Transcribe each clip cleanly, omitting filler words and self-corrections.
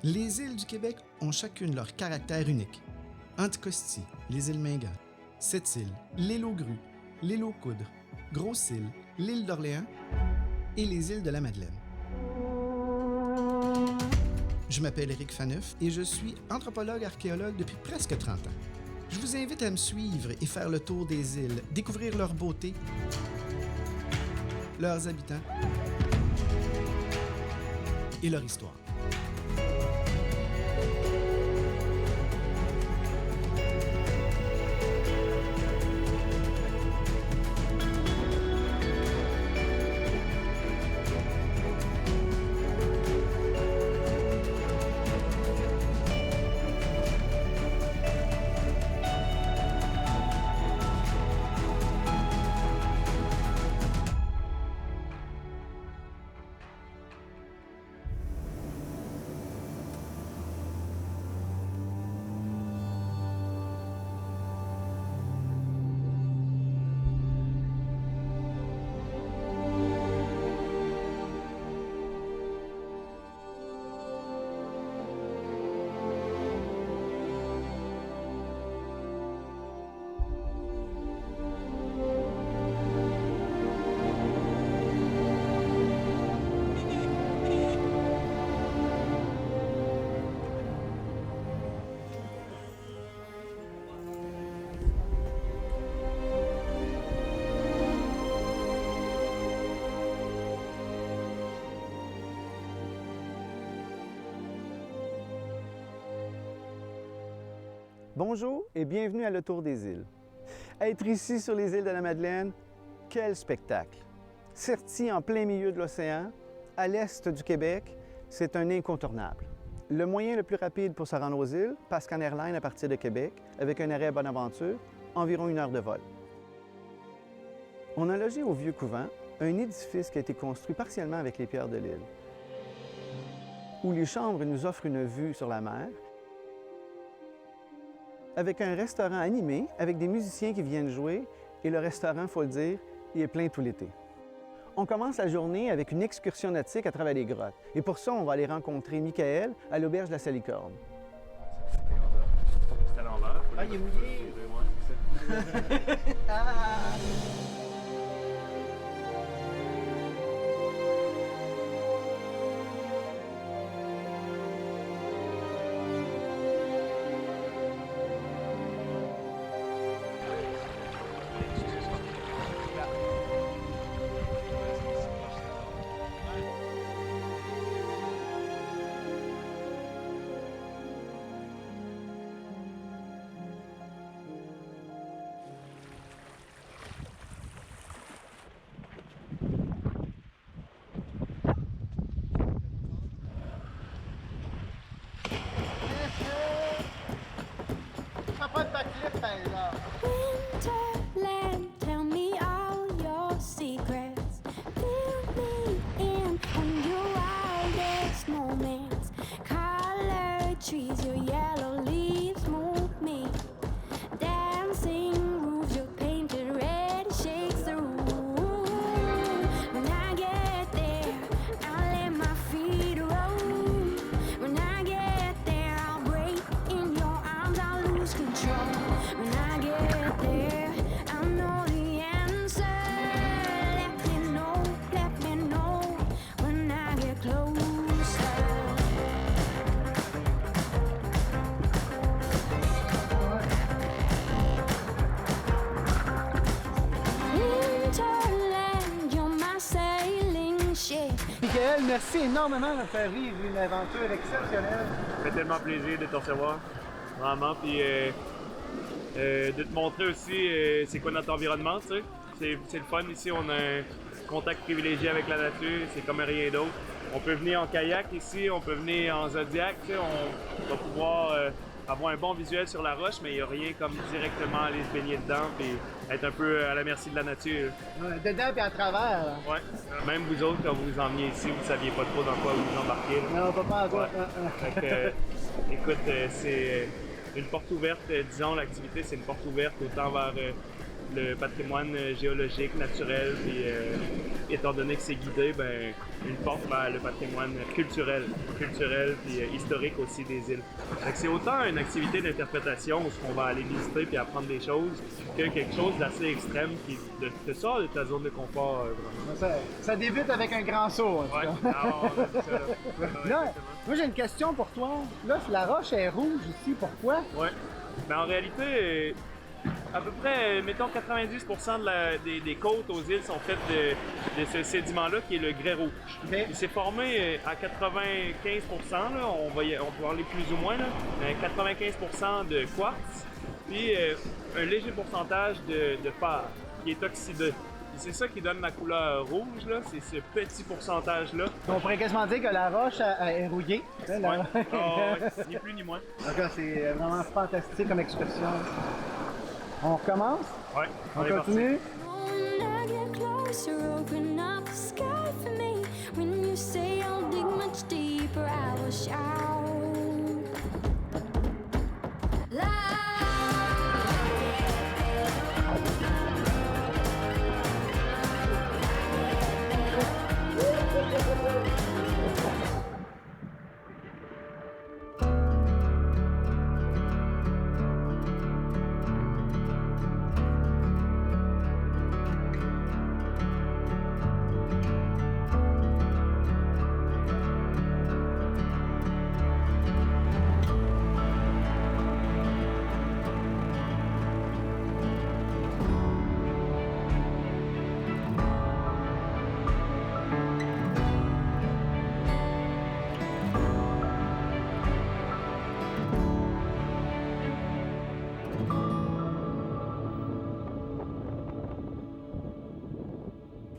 Les îles du Québec ont chacune leur caractère unique. Anticosti, les îles Mingan, Sept-Îles, l'île aux Grues, l'île aux Coudres, Grosse-Île, l'île d'Orléans et les îles de la Madeleine. Je m'appelle Éric Faneuf et je suis anthropologue-archéologue depuis presque 30 ans. Je vous invite à me suivre et faire le tour des îles, découvrir leur beauté, leurs habitants et leur histoire. Bonjour et bienvenue à Le Tour des îles. Être ici sur les îles de la Madeleine, quel spectacle! Serti en plein milieu de l'océan, à l'est du Québec, c'est un incontournable. Le moyen le plus rapide pour se rendre aux îles, passe qu'en airline à partir de Québec, avec un arrêt à Bonaventure, environ 1 heure de vol. On a logé au Vieux Couvent, un édifice qui a été construit partiellement avec les pierres de l'île, où les chambres nous offrent une vue sur la mer, avec un restaurant animé, avec des musiciens qui viennent jouer, et le restaurant, il faut le dire, il est plein tout l'été. On commence la journée avec une excursion nautique à travers les grottes. Et pour ça, on va aller rencontrer Michael à l'auberge de la Salicorne. C'est à l'envers. Ah, il est mouillé! Winterland, tell me all your secrets. Fill me in on your wildest moments. Colored trees, your yellow leaves move me. Dancing roofs, your painted red shakes the room. When I get there, I'll let my feet roll. When I get there, I'll break in your arms, I'll lose control. When I get there, I know the answer. Let me know when I get closer. Winterland, you're my sailing ship. Michael, merci énormément de faire vivre une aventure exceptionnelle. Ça fait tellement plaisir de te recevoir. Vraiment. Puis de te montrer aussi c'est quoi notre environnement, tu sais. C'est le fun ici, on a un contact privilégié avec la nature, c'est comme rien d'autre. On peut venir en kayak ici, on peut venir en Zodiac, tu sais, on va pouvoir avoir un bon visuel sur la roche, mais il n'y a rien comme directement aller se baigner dedans et être un peu à la merci de la nature. Ouais, dedans et à travers. Là. Ouais. Même vous autres, quand vous vous emmeniez ici, vous ne saviez pas trop dans quoi vous vous embarquez. Là. Non, on peut pas encore. Ouais. Fait que, écoute, c'est une porte ouverte, disons, l'activité, c'est une porte ouverte autant vers le patrimoine géologique, naturel, puis étant donné que c'est guidé, ben, une porte vers le patrimoine culturel puis historique aussi des îles. Fait que c'est autant une activité d'interprétation où on va aller visiter puis apprendre des choses que quelque chose d'assez extrême qui te sort de ta zone de confort. Vraiment. Ça débute avec un grand saut, en tout Ouais, cas. alors, c'est ça, là. Ouais, Là, exactement. moi j'ai une question pour toi. Là, la roche est rouge ici, pourquoi? Ouais. Mais en réalité, à peu près, mettons 90% des côtes aux îles sont faites de ce sédiment-là qui est le grès rouge. OK. Il s'est formé à 95%, là, on peut parler plus ou moins, là, mais 95% de quartz, puis un léger pourcentage de fer qui est oxydé. Et c'est ça qui donne la couleur rouge, là, c'est ce petit pourcentage-là. On pourrait quasiment dire que la roche est rouillée. Ouais. Ni plus ni moins. Donc là, c'est vraiment fantastique comme expression. On recommence? Ouais, On est parti. continue? Wanna get closer, open up the sky for me. When you say I'll dig much deeper, I will shout.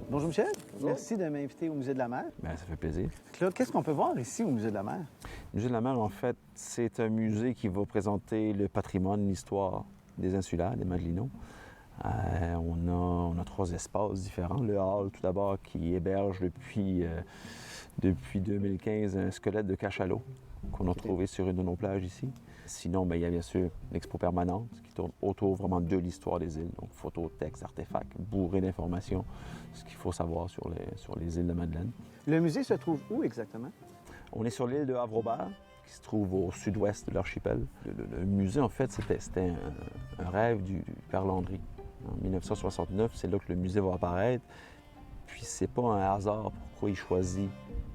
Bonjour Michel, merci de m'inviter au Musée de la mer. Bien, ça fait plaisir. Claude, qu'est-ce qu'on peut voir ici au Musée de la mer? Le Musée de la mer, en fait, c'est un musée qui va présenter le patrimoine, l'histoire des insulaires, des Madelinots. On a 3 espaces différents. Le hall, tout d'abord, qui héberge depuis 2015 un squelette de cachalot qu'on a trouvé sur une de nos plages ici. Sinon, bien, il y a bien sûr l'expo permanente qui tourne autour vraiment de l'histoire des îles. Donc, photos, textes, artefacts, bourrés d'informations, ce qu'il faut savoir sur les îles de Madeleine. Le musée se trouve où exactement? On est sur l'île de Havre-Aubert, qui se trouve au sud-ouest de l'archipel. Le musée, en fait, c'était un rêve du Père Landry. En 1969, c'est là que le musée va apparaître. Puis c'est pas un hasard pourquoi il choisit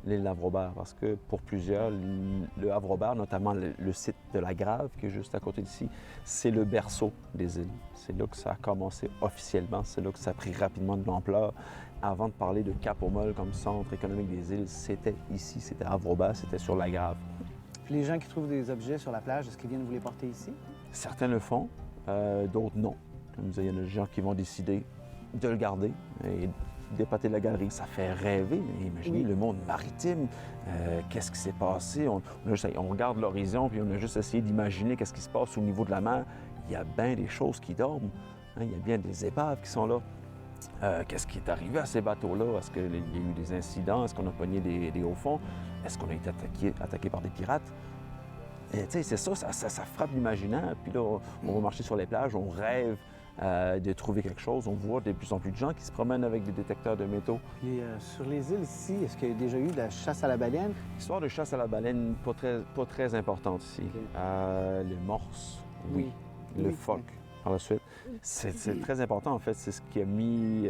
l'île d'Havre-Aubert, parce que pour plusieurs, le Havre-Aubert, notamment le site de la Grave, qui est juste à côté d'ici, c'est le berceau des îles. C'est là que ça a commencé officiellement, c'est là que ça a pris rapidement de l'ampleur. Avant de parler de Cap-aux-Molles comme centre économique des îles, c'était ici, c'était Havre-Aubert, c'était sur la Grave. Puis les gens qui trouvent des objets sur la plage, est-ce qu'ils viennent vous les porter ici? Certains le font, d'autres non. Comme il y a des gens qui vont décider de le garder et d'épater la galerie. Ça fait rêver, mais imaginez le monde maritime. Qu'est-ce qui s'est passé? On regarde l'horizon puis on a juste essayé d'imaginer qu'est-ce qui se passe au niveau de la mer. Il y a bien des choses qui dorment. Hein? Il y a bien des épaves qui sont là. Qu'est-ce qui est arrivé à ces bateaux-là? Est-ce qu'il y a eu des incidents? Est-ce qu'on a pogné des hauts fonds? Est-ce qu'on a été attaqué par des pirates? Et tu sais, c'est ça, ça frappe l'imaginaire. Puis là, on va marcher sur les plages, on rêve de trouver quelque chose. On voit de plus en plus de gens qui se promènent avec des détecteurs de métaux. Puis sur les îles ici, est-ce qu'il y a déjà eu de la chasse à la baleine? L'histoire de chasse à la baleine, pas très importante ici. Les morses, oui. Le phoque, par la suite. C'est très important, en fait. C'est ce qui a mis,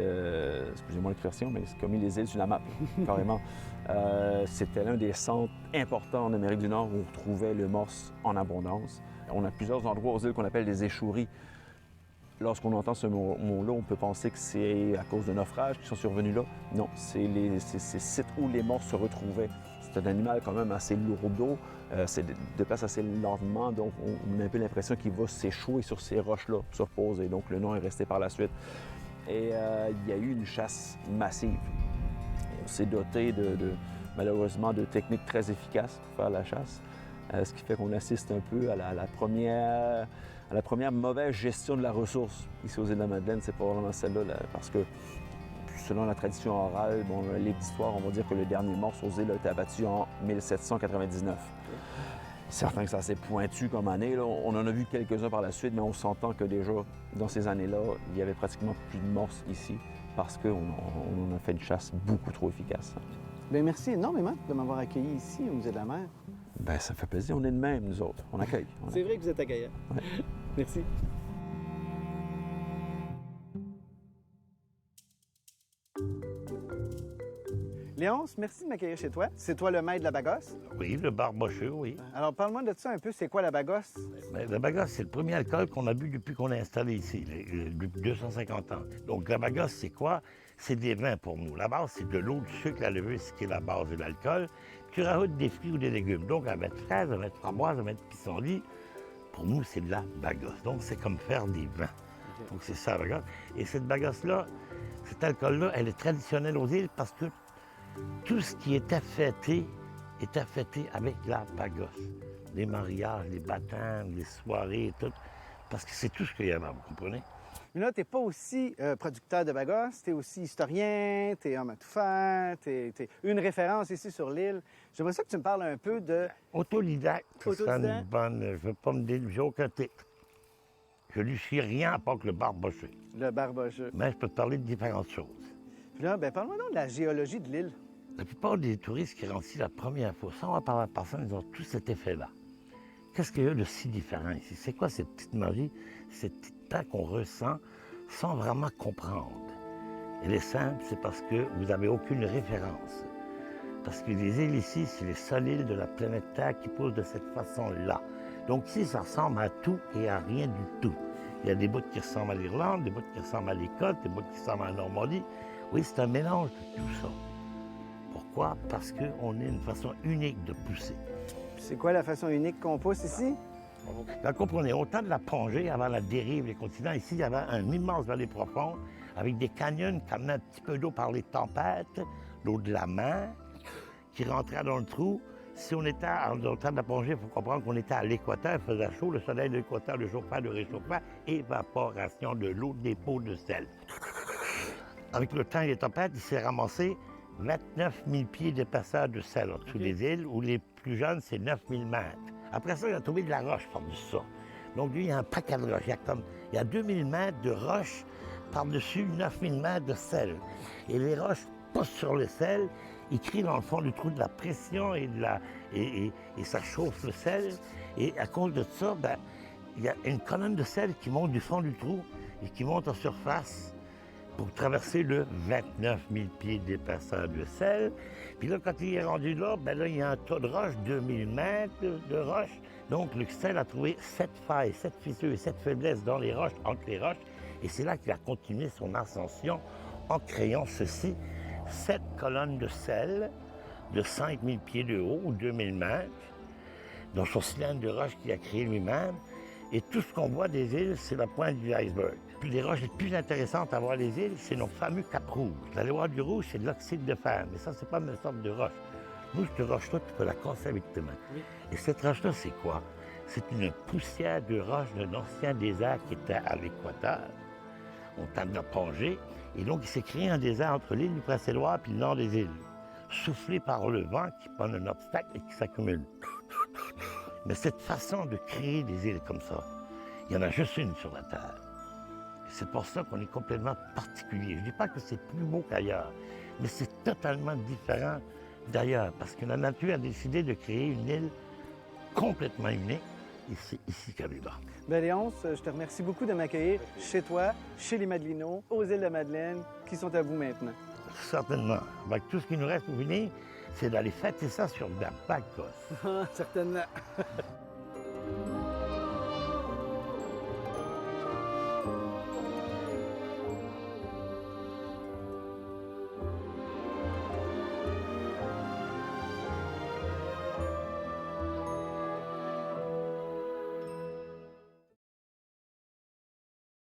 excusez-moi l'expression, mais ce qui a mis les îles sur la map, carrément. C'était l'un des centres importants en Amérique du Nord où on trouvait le morse en abondance. On a plusieurs endroits aux îles qu'on appelle des échoueries. Lorsqu'on entend ce mot-là, on peut penser que c'est à cause de naufrages qui sont survenus là. Non, c'est ces sites où les morses se retrouvaient. C'est un animal quand même assez lourd d'eau, c'est de place assez lentement, donc on a un peu l'impression qu'il va s'échouer sur ces roches-là, se reposer. Donc le nom est resté par la suite. Et il y a eu une chasse massive. Et on s'est doté malheureusement de techniques très efficaces pour faire la chasse, ce qui fait qu'on assiste un peu à la première mauvaise gestion de la ressource ici aux îles de la Madeleine. C'est probablement celle-là, parce que selon la tradition orale, livre d'histoire, on va dire que le dernier morse aux îles a été abattu en 1799. Certain que c'est assez pointu comme année. Là. On en a vu quelques-uns par la suite, mais on s'entend que déjà, dans ces années-là, il y avait pratiquement plus de morses ici parce qu'on on a fait une chasse beaucoup trop efficace. Bien, merci énormément de m'avoir accueilli ici au Musée de la mer. Bien, ça fait plaisir. On est de même, nous autres. On accueille. C'est vrai que vous êtes accueillant. Ouais. Merci. Léonce, merci de m'accueillir chez toi. C'est toi le maître de la Bagosse? Oui, le barbocheux, oui. Alors, parle-moi de ça un peu. C'est quoi la Bagosse? Ben, la Bagosse, c'est le premier alcool qu'on a bu depuis qu'on est installé ici, depuis 250 ans. Donc, la Bagosse, c'est quoi? C'est des vins pour nous. La base, c'est de l'eau, du sucre, la levure, ce qui est la base de l'alcool. Tu rajoutes des fruits ou des légumes. Donc, à mettre fraise, à mettre framboise, à mettre pissenlit, pour nous, c'est de la Bagosse. Donc, c'est comme faire des vins. Donc, c'est ça, la Bagosse. Et cette Bagosse-là, cet alcool-là, elle est traditionnelle aux îles parce que tout ce qui est affêté avec la Bagosse. Les mariages, les baptêmes, les soirées, tout. Parce que c'est tout ce qu'il y a là, vous comprenez? Mais là, tu n'es pas aussi producteur de Bagosse, tu es aussi historien, tu es homme à tout faire, tu es une référence ici sur l'île. J'aimerais ça que tu me parles un peu de... Autodidacte, ça serait une Autodidacte? bonne... Je ne veux pas me dire, j'ai aucun titre. Je ne suis rien à part que le barbocheux. Le barbocheux. Mais je peux te parler de différentes choses. Puis là, ben, parle-moi donc de la géologie de l'île. La plupart des touristes qui rentrent ici la première fois, sans avoir parlé à personne, ils ont tout cet effet-là. Qu'est-ce qu'il y a de si différent ici? C'est quoi cette petite magie, cette petite paix qu'on ressent sans vraiment comprendre? Elle est simple, c'est parce que vous n'avez aucune référence. Parce que les îles ici, c'est les seules îles de la planète Terre qui posent de cette façon-là. Donc ici, ça ressemble à tout et à rien du tout. Il y a des bouts qui ressemblent à l'Irlande, des bouts qui ressemblent à l'Écosse, des bouts qui ressemblent à la Normandie. Oui, c'est un mélange de tout ça. Pourquoi? Parce qu'on est une façon unique de pousser. C'est quoi la façon unique qu'on pousse ici? Vous comprenez, au temps de la plongée, avant la dérive des continents, ici, il y avait un immense vallée profonde avec des canyons qui amenaient un petit peu d'eau par les tempêtes, l'eau de la mer, qui rentrait dans le trou. Si on était au temps de la plongée, il faut comprendre qu'on était à l'équateur, il faisait chaud, le soleil de l'équateur, le chauffage, le réchauffement, évaporation de l'eau, dépôt de sel. Avec le temps et les tempêtes, il s'est ramassé 29 000 pieds d'épaisseur de sel en dessous des îles, où les plus jeunes, c'est 9 000 mètres. Après ça, il a trouvé de la roche par-dessus ça. Donc lui, il y a un paquet de roches. Il y a 2 000 mètres de roche par-dessus 9 000 mètres de sel. Et les roches poussent sur le sel, ils crient dans le fond du trou de la pression et ça chauffe le sel. Et à cause de ça, ben, il y a une colonne de sel qui monte du fond du trou et qui monte en surface pour traverser le 29 000 pieds d'épaisseur de sel. Puis là, quand il est rendu là, ben là, il y a un tas de roches, 2000 mètres de roches. Donc, le sel a trouvé 7 failles, 7 fissures et 7 faiblesses dans les roches, entre les roches. Et c'est là qu'il a continué son ascension en créant ceci, 7 colonnes de sel de 5000 pieds de haut, ou 2000 mètres, dans son cylindre de roche qu'il a créé lui-même. Et tout ce qu'on voit des îles, c'est la pointe du iceberg. Puis les roches les plus intéressantes à voir les îles, c'est nos fameux cap rouges. Vous allez voir du rouge, c'est de l'oxyde de fer, mais ça, c'est pas une sorte de roche. Nous, cette roche-là, tu peux la casser avec tes mains. Oui. Et cette roche-là, c'est quoi? C'est une poussière de roche d'un ancien désert qui était à l'équateur, au temps de la plongée. Et donc, il s'est créé un désert entre l'île du Prince-Édouard et le nord des îles, soufflé par le vent qui prend un obstacle et qui s'accumule. Mais cette façon de créer des îles comme ça, il y en a juste une sur la Terre. Et c'est pour ça qu'on est complètement particulier. Je ne dis pas que c'est plus beau qu'ailleurs, mais c'est totalement différent d'ailleurs, parce que la nature a décidé de créer une île complètement unique, et c'est ici qu'elle est là. Ben Léonce, je te remercie beaucoup de m'accueillir chez toi, chez les Madelinots, aux îles de la Madeleine, qui sont à vous maintenant. Certainement. Avec tout ce qui nous reste pour venir, c'est d'aller fêter ça sur de la Bagosse. Certainement.